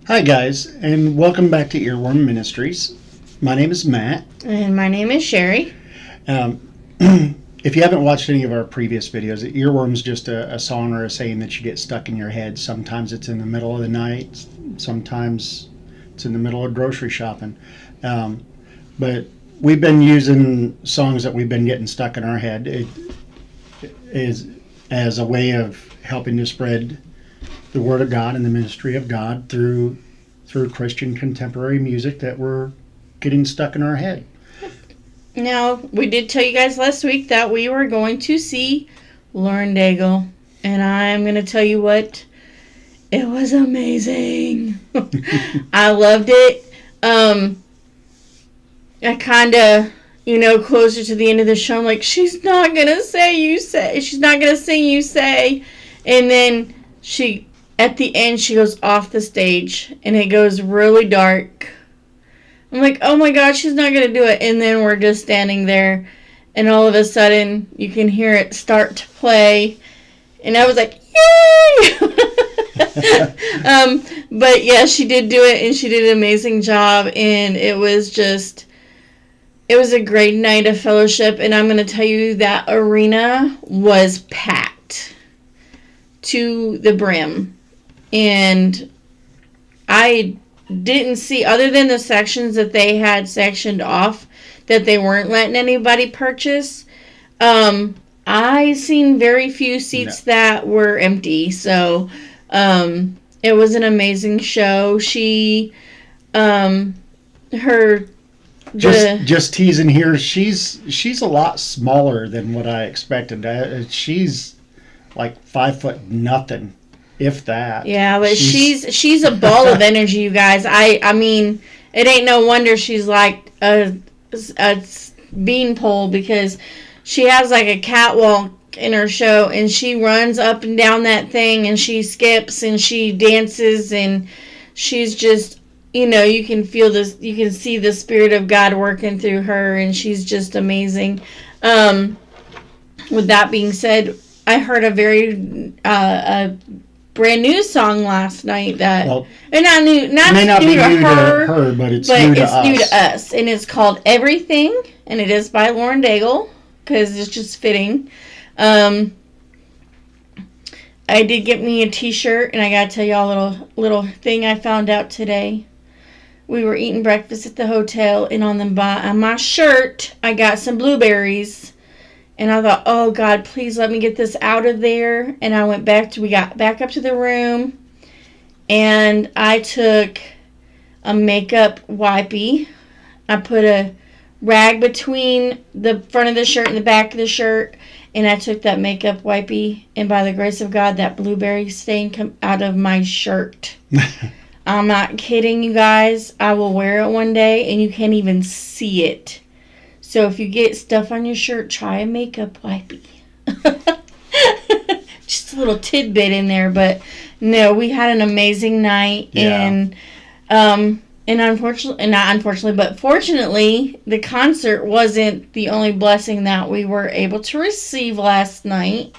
Hi, guys, and welcome back to Earworm Ministries. My name is Matt. And my name is Sherry. Um, if you haven't watched any of our previous videos, Earworm's just a song or a saying that you get stuck in your head. Sometimes it's in the middle of the night, sometimes it's in the middle of grocery shopping. But we've been using songs that we've been getting stuck in our head. It is as a way of helping to spread the Word of God and the ministry of God through Christian contemporary music that we're getting stuck in our head. Now, we did tell you guys last week that we were going to see Lauren Daigle. And I'm going to tell you what, it was amazing. I loved it. I kind of, closer to the end of the show, I'm like, she's not going to say you say. She's not going to sing you say. And then at the end, she goes off the stage, and it goes really dark. I'm like, oh my God, she's not going to do it. And then we're just standing there, and all of a sudden, you can hear it start to play. And I was like, yay! But yeah, she did do it, and she did an amazing job. And it was a great night of fellowship. And I'm going to tell you that arena was packed to the brim. And I didn't see, other than the sections that they had sectioned off that they weren't letting anybody purchase, I seen very few seats that were empty. So it was an amazing show. Just teasing here, she's a lot smaller than what I expected. She's like 5 foot nothing, if that. Yeah, but she's a ball of energy, you guys. I mean, it ain't no wonder she's like a beanpole, because she has like a catwalk in her show, and she runs up and down that thing, and she skips and she dances, and she's just, you can feel this, you can see the Spirit of God working through her, and she's just amazing. With that being said, I heard a very brand new song last night that not new to her, but it's new to us, and it's called Everything, and it is by Lauren Daigle, because it's just fitting. I did get me a t-shirt, and I gotta tell y'all a little thing I found out today. We were eating breakfast at the hotel, and on my shirt I got some blueberries. And I thought, oh, God, please let me get this out of there. And I we got back up to the room. And I took a makeup wipey. I put a rag between the front of the shirt and the back of the shirt. And I took that makeup wipey. And by the grace of God, that blueberry stain came out of my shirt. I'm not kidding, you guys. I will wear it one day, and you can't even see it. So if you get stuff on your shirt, try a makeup wipey. Just a little tidbit in there, but no, we had an amazing night, and fortunately, the concert wasn't the only blessing that we were able to receive last night.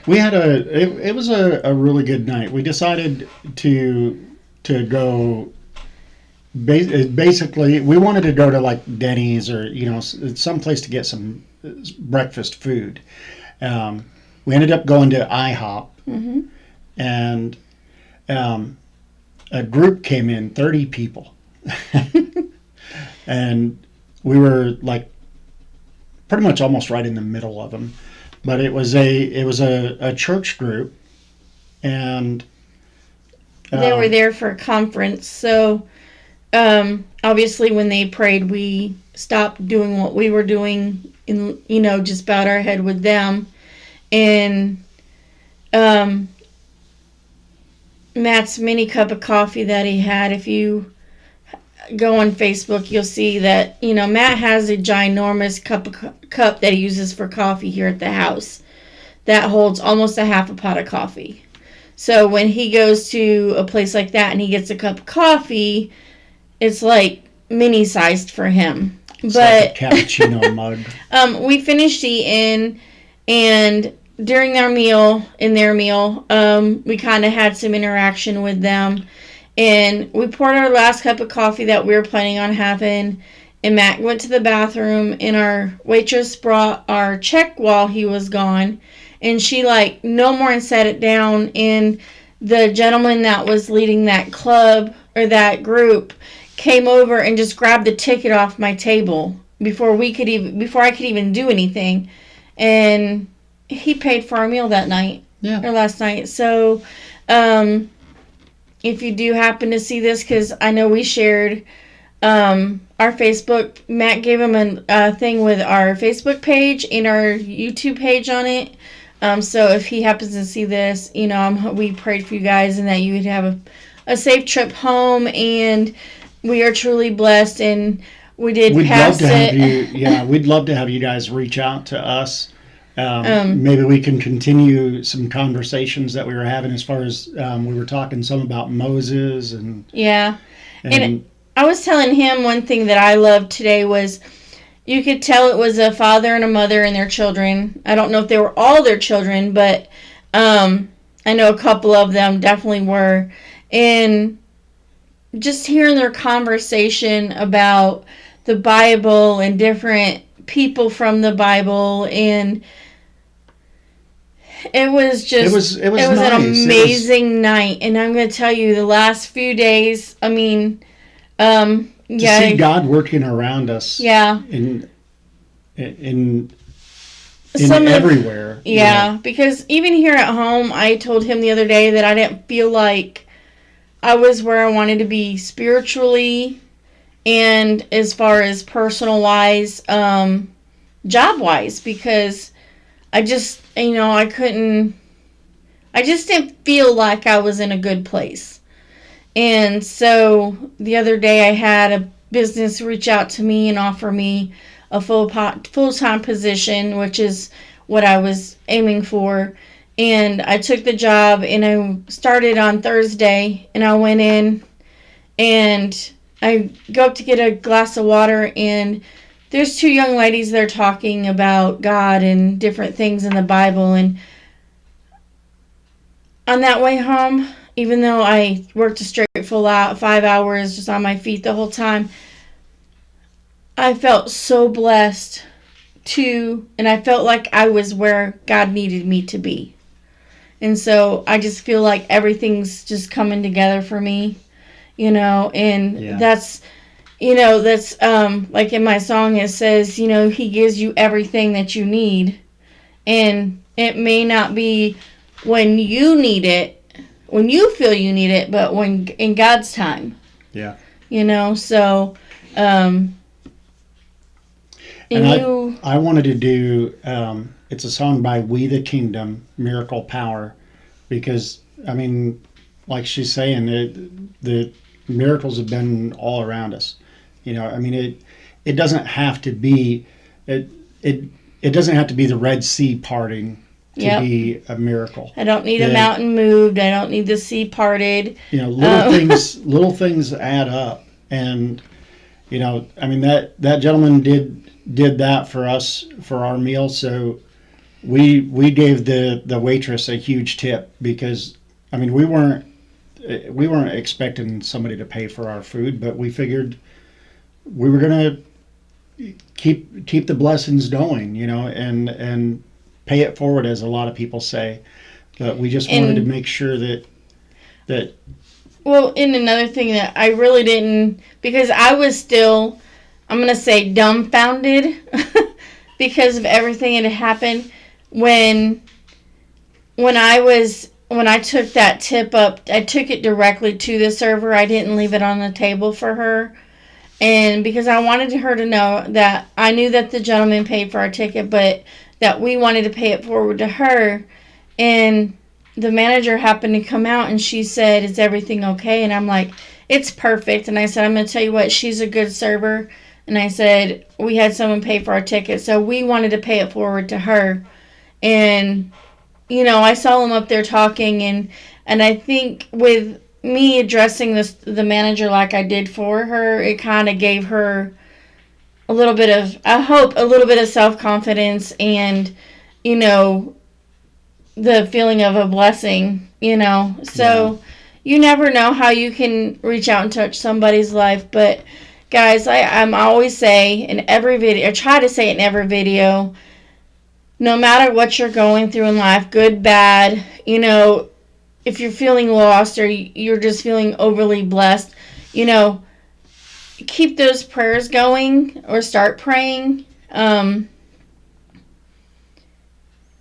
We had it was a really good night. We decided to go. Basically, we wanted to go to like Denny's or some place to get some breakfast food. We ended up going to IHOP, and a group came in, 30 people, and we were like pretty much almost right in the middle of them. But it was a church group, and they were there for a conference, so. Obviously when they prayed, we stopped doing what we were doing and, just bowed our head with them. And, Matt's mini cup of coffee that he had, if you go on Facebook, you'll see that, Matt has a ginormous cup that he uses for coffee here at the house that holds almost a half a pot of coffee. So when he goes to a place like that and he gets a cup of coffee, it's like mini-sized for him. It's like a cappuccino mug. We finished eating, and during their meal, we kind of had some interaction with them. And we poured our last cup of coffee that we were planning on having. And Matt went to the bathroom, and our waitress brought our check while he was gone. And she, like, no more and set it down. And the gentleman that was leading that club or that group came over and just grabbed the ticket off my table before I could even do anything. And he paid for our meal that night. Yeah. Or last night. So, if you do happen to see this, because I know we shared our Facebook, Matt gave him a thing with our Facebook page and our YouTube page on it. So if he happens to see this, we prayed for you guys and that you would have a safe trip home. And we are truly blessed. And we did pass it. We'd love to have you guys reach out to us. Maybe we can continue some conversations that we were having as far as we were talking some about Moses and I was telling him one thing that I loved today was you could tell it was a father and a mother and their children. I don't know if they were all their children, but I know a couple of them definitely were. And just hearing their conversation about the Bible and different people from the Bible, and it was nice. An amazing night. And I'm going to tell you, the last few days, I mean, to see God working around us. Yeah. In everywhere. Yeah, because even here at home, I told him the other day that I didn't feel like I was where I wanted to be spiritually and as far as personal-wise, job-wise, because I just, I just didn't feel like I was in a good place. And so the other day I had a business reach out to me and offer me a full-time position, which is what I was aiming for. And I took the job, and I started on Thursday, and I went in, and I go up to get a glass of water, and there's two young ladies there talking about God and different things in the Bible. And on that way home, even though I worked a straight full out 5 hours just on my feet the whole time, I felt so blessed and I felt like I was where God needed me to be. And so I just feel like everything's just coming together for me, and that's like in my song, it says, he gives you everything that you need. And it may not be when you need it, when you feel you need it, but when in God's time. Yeah. So, I wanted to do, it's a song by We the Kingdom, Miracle Power, because, like she's saying, the miracles have been all around us. It doesn't have to be, it doesn't have to be the Red Sea parting to be a miracle. I don't need a mountain moved. I don't need the sea parted. Little things add up. And, that gentleman did that for us for our meal. So we gave the waitress a huge tip because, we weren't expecting somebody to pay for our food, but we figured we were going to keep the blessings going, and pay it forward, as a lot of people say. But we just wanted to make sure that. Well, and another thing that I really didn't, because I was still, I'm going to say dumbfounded because of everything that had happened when I took that tip up, I took it directly to the server. I didn't leave it on the table for her. And because I wanted her to know that I knew that the gentleman paid for our ticket, but that we wanted to pay it forward to her. And the manager happened to come out, and she said, "Is everything okay?" And I'm like, "It's perfect." And I said, "I'm going to tell you what, she's a good server." And I said, "We had someone pay for our ticket, so we wanted to pay it forward to her." And, I saw them up there talking, and I think with me addressing the manager like I did for her, it kind of gave her a little bit of, I hope, a little bit of self-confidence and, the feeling of a blessing, So, you never know how you can reach out and touch somebody's life. But guys, I'm always say in every video, I try to say it in every video, no matter what you're going through in life, good, bad, if you're feeling lost or you're just feeling overly blessed, keep those prayers going or start praying.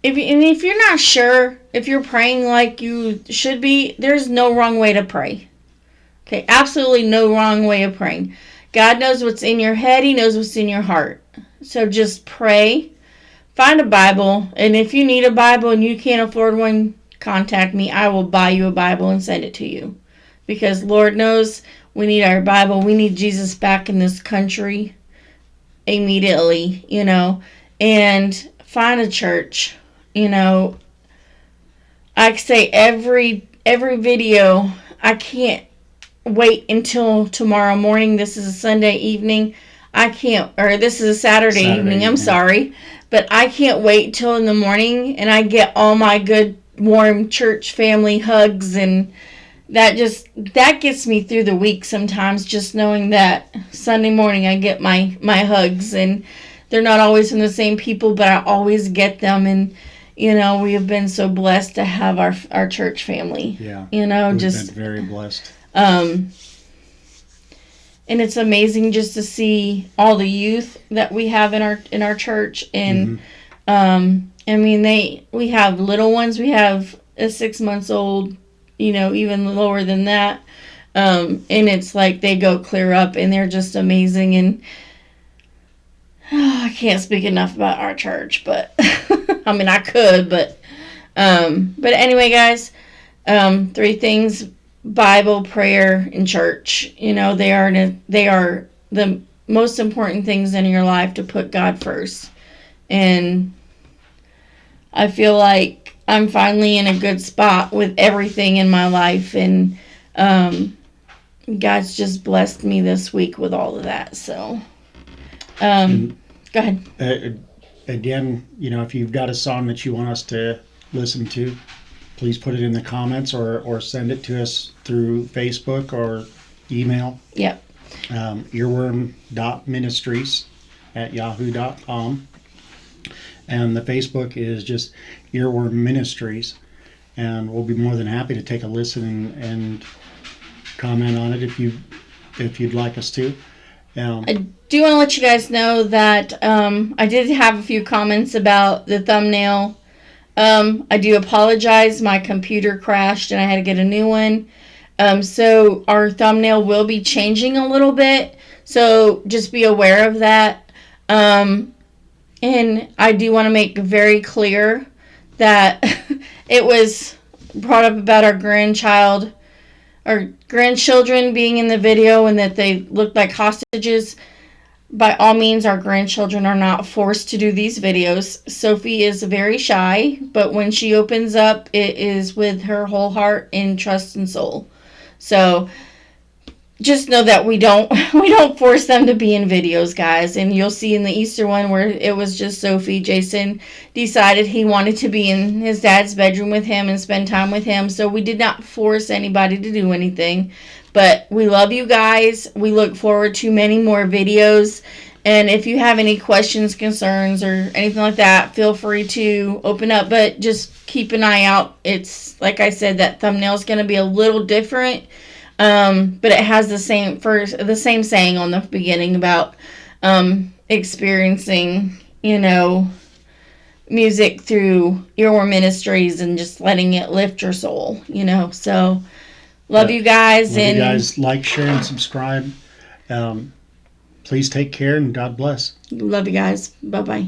If you're not sure if you're praying like you should be, there's no wrong way to pray. Okay, absolutely no wrong way of praying. God knows what's in your head. He knows what's in your heart. So just pray. Find a Bible. And if you need a Bible and you can't afford one, contact me. I will buy you a Bible and send it to you. Because Lord knows we need our Bible. We need Jesus back in this country immediately, And find a church. I say every video, I can't wait until tomorrow morning. This is a Sunday evening. This is a Saturday evening. I'm sorry. But I can't wait till in the morning and I get all my good, warm church family hugs, and that gets me through the week sometimes, just knowing that Sunday morning I get my hugs, and they're not always from the same people, but I always get them. And we have been so blessed to have our church family. Yeah. We've been very blessed. And it's amazing just to see all the youth that we have in our church. And we have little ones. We have a 6 months old, even lower than that. And it's like they go clear up, and they're just amazing. And I can't speak enough about our church, but I could, but anyway, guys, 3 things: Bible, prayer, and church. They are the most important things in your life, to put God first. And I feel like I'm finally in a good spot with everything in my life, and God's just blessed me this week with all of that. So, go ahead. Again, if you've got a song that you want us to listen to, please put it in the comments or send it to us through Facebook or email. Yep. Earworm.ministries@yahoo.com. And the Facebook is just Earworm Ministries. And we'll be more than happy to take a listen and comment on it if you'd like us to. I do want to let you guys know that I did have a few comments about the thumbnail. I do apologize. My computer crashed and I had to get a new one. So our thumbnail will be changing a little bit. So just be aware of that. And I do want to make very clear that it was brought up about our grandchildren being in the video and that they looked like hostages. By all means, our grandchildren are not forced to do these videos. Sophie is very shy, but when she opens up, it is with her whole heart and trust and soul. So just know that we don't force them to be in videos, guys. And you'll see in the Easter one where it was just Sophie. Jason decided he wanted to be in his dad's bedroom with him and spend time with him. So we did not force anybody to do anything. But we love you guys. We look forward to many more videos. And if you have any questions, concerns, or anything like that, feel free to open up. But just keep an eye out. It's, like I said, that thumbnail is going to be a little different. But it has the same saying on the beginning about experiencing, music through Earworm Ministries and just letting it lift your soul, So love you guys. Love you guys. Like, share, and subscribe. Please take care, and God bless. Love you guys. Bye-bye.